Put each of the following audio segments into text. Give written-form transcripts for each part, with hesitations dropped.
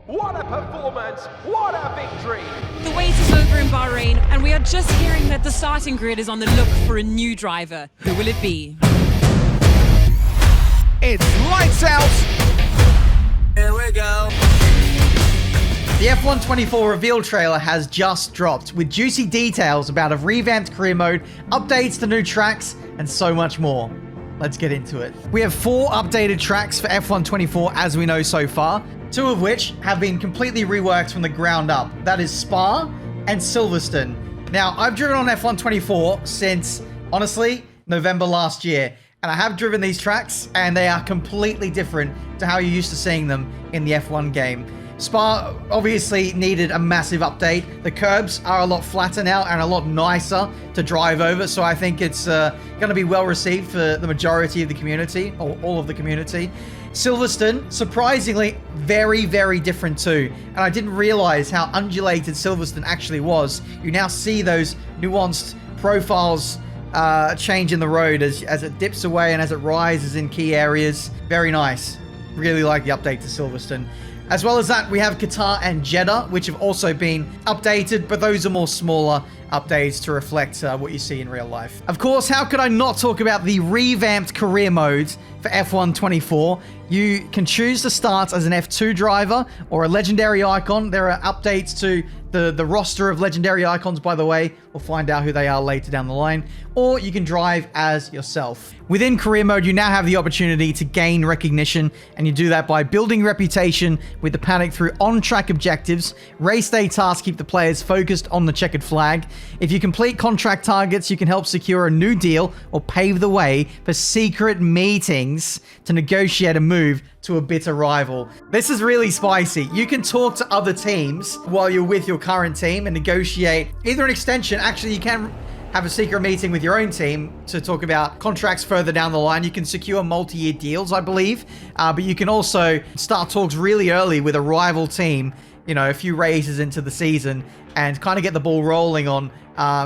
What a performance! What a victory! The wait is over in Bahrain, and we are just hearing that the starting grid is on the look for a new driver. Who will it be? It's lights out! Here we go. The F1 24 reveal trailer has just dropped, with juicy details about a revamped career mode, updates to new tracks, and so much more. Let's get into it. We have 4 updated tracks for F1 24 as we know so far, 2 of which have been completely reworked from the ground up. That is Spa and Silverstone. Now, I've driven on F1 24 since, honestly, November last year, and I have driven these tracks, and they are completely different to how you're used to seeing them in the F1 game. Spa obviously needed a massive update. The curbs are a lot flatter now and a lot nicer to drive over, so I think it's going to be well received for the majority of the community, or all of the community. Silverstone, surprisingly, very, very different too. And I didn't realize how undulated Silverstone actually was. You now see those nuanced profiles change in the road as it dips away and as it rises in key areas. Very nice. Really like the update to Silverstone. As well as that, we have Qatar and Jeddah, which have also been updated, but those are more smaller updates to reflect what you see in real life. Of course, how could I not talk about the revamped career modes for F1 24? You can choose to start as an F2 driver or a legendary icon. There are updates to the roster of legendary icons, by the way. We'll find out who they are later down the line. Or you can drive as yourself. Within career mode, you now have the opportunity to gain recognition, and you do that by building reputation with the paddock through on-track objectives. Race day tasks keep the players focused on the checkered flag. If you complete contract targets, you can help secure a new deal or pave the way for secret meetings to negotiate a move to a bitter rival. This is really spicy. You can talk to other teams while you're with your current team and negotiate either an extension. Actually, you can have a secret meeting with your own team to talk about contracts further down the line. You can secure multi-year deals, I believe, but you can also start talks really early with a rival team, you know, a few races into the season, and kind of get the ball rolling on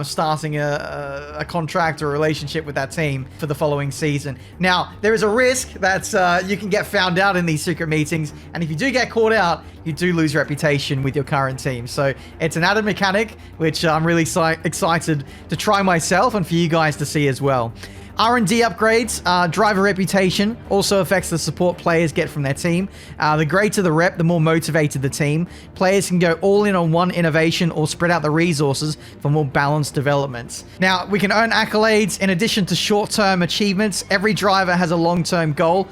starting a contract or a relationship with that team for the following season. Now, there is a risk that you can get found out in these secret meetings, and if you do get caught out, you do lose reputation with your current team. So it's an added mechanic, which I'm really excited to try myself and for you guys to see as well. R&D upgrades, driver reputation also affects the support players get from their team. The greater the rep, the more motivated the team. Players can go all in on one innovation or spread out the resources for more balanced developments. Now, we can earn accolades in addition to short-term achievements. Every driver has a long-term goal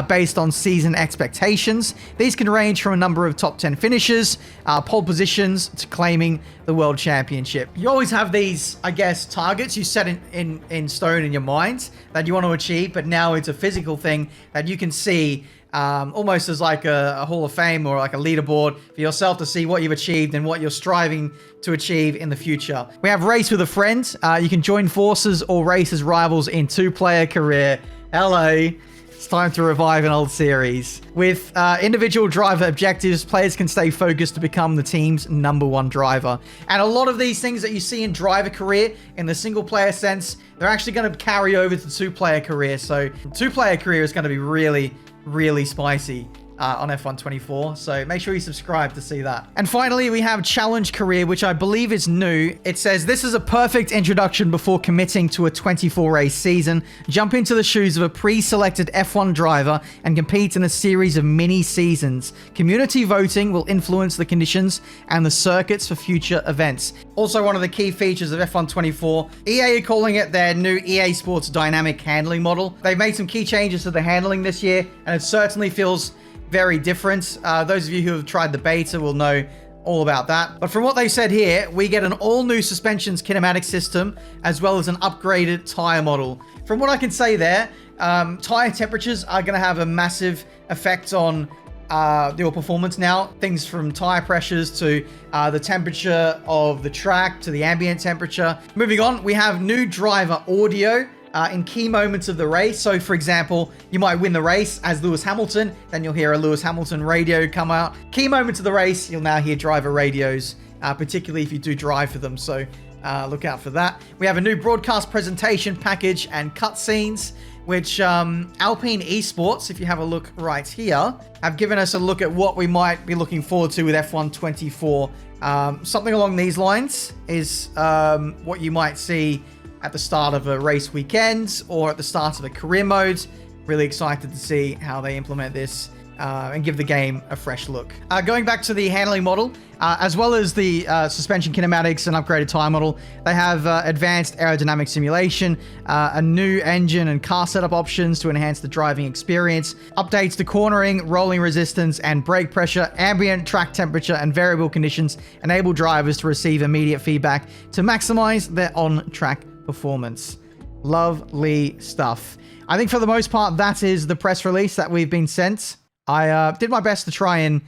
based on season expectations. These can range from a number of top 10 finishes, pole positions, to claiming the world championship. You always have these, I guess, targets you set in stone in your mind that you want to achieve, but now it's a physical thing that you can see almost as like a Hall of Fame or like a leaderboard for yourself to see what you've achieved and what you're striving to achieve in the future. We have Race with a Friend. You can join forces or race as rivals in 2-player career. Hello. It's time to revive an old series. With individual driver objectives, players can stay focused to become the team's #1 driver. And a lot of these things that you see in driver career, in the single player sense, they're actually going to carry over to 2-player career. So 2-player career is going to be really, really spicy on F1 24, so make sure you subscribe to see that. And finally, we have Challenge Career, which I believe is new. It says, this is a perfect introduction before committing to a 24-race season. Jump into the shoes of a pre-selected F1 driver and compete in a series of mini-seasons. Community voting will influence the conditions and the circuits for future events. Also, one of the key features of F1 24, EA are calling it their new EA Sports Dynamic Handling model. They've made some key changes to the handling this year, and it certainly feels very different. Those of you who have tried the beta will know all about that. But from what they said here, we get an all-new suspensions kinematic system as well as an upgraded tire model. From what I can say there, tire temperatures are going to have a massive effect on your performance now. Things from tire pressures to the temperature of the track to the ambient temperature. Moving on, we have new driver audio in key moments of the race. So, for example, you might win the race as Lewis Hamilton, then you'll hear a Lewis Hamilton radio come out. Key moments of the race, you'll now hear driver radios, particularly if you do drive for them. So look out for that. We have a new broadcast presentation package and cutscenes. which Alpine Esports, if you have a look right here, have given us a look at what we might be looking forward to with F1 24. Something along these lines is what you might see at the start of a race weekend or at the start of a career mode. Really excited to see how they implement this and give the game a fresh look. Going back to the handling model, as well as the suspension kinematics and upgraded tire model, they have advanced aerodynamic simulation, a new engine and car setup options to enhance the driving experience, updates to cornering, rolling resistance, and brake pressure, ambient track temperature, and variable conditions enable drivers to receive immediate feedback to maximize their on-track performance. Lovely stuff. I think for the most part, that is the press release that we've been sent. I did my best to try and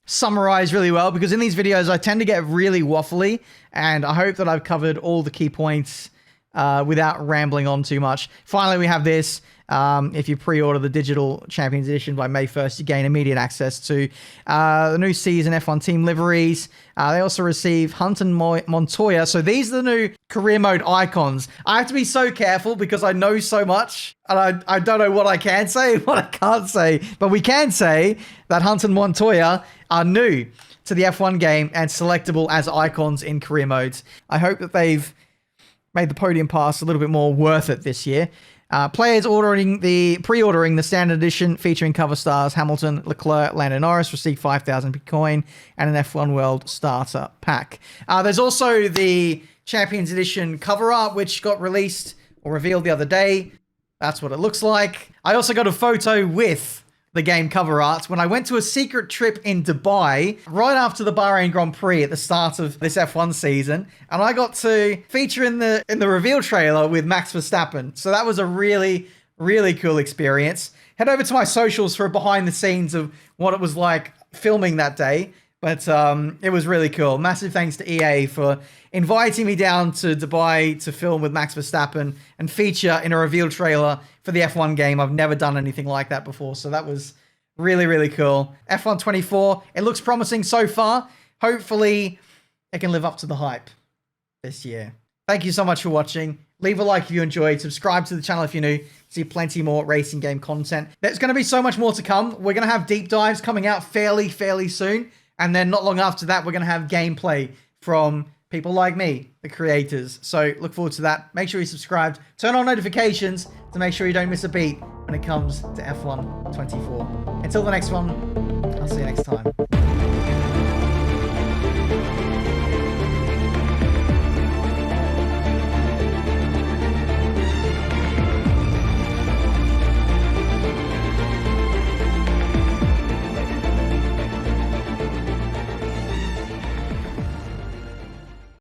summarize really well, because in these videos I tend to get really waffly, and I hope that I've covered all the key points without rambling on too much. Finally, we have this. If you pre-order the digital Champions Edition by May 1st, you gain immediate access to the new season F1 team liveries. They also receive Hunt and Montoya. So these are the new career mode icons. I have to be so careful because I know so much, and I don't know what I can say and what I can't say. But we can say that Hunt and Montoya are new to the F1 game and selectable as icons in career modes. I hope that they've made the podium pass a little bit more worth it this year. Players pre-ordering the standard edition featuring cover stars Hamilton, Leclerc, Lando Norris receive 5,000 Bitcoin and an F1 World starter pack. There's also the Champions Edition cover art, which got released or revealed the other day. That's what it looks like. I also got a photo with the game cover art when I went to a secret trip in Dubai right after the Bahrain Grand Prix at the start of this F1 season, and I got to feature in the reveal trailer with Max Verstappen. So that was a really, really cool experience. Head over to my socials for a behind the scenes of what it was like filming that day. But it was really cool. Massive thanks to EA for inviting me down to Dubai to film with Max Verstappen and feature in a reveal trailer for the F1 game. I've never done anything like that before, so that was really, really cool. F1 24, it looks promising so far. Hopefully, it can live up to the hype this year. Thank you so much for watching. Leave a like if you enjoyed. Subscribe to the channel if you're new. See plenty more racing game content. There's going to be so much more to come. We're going to have deep dives coming out fairly soon. And then not long after that, we're going to have gameplay from people like me, the creators. So look forward to that. Make sure you're subscribed. Turn on notifications to make sure you don't miss a beat when it comes to F1 24. Until the next one, I'll see you next time.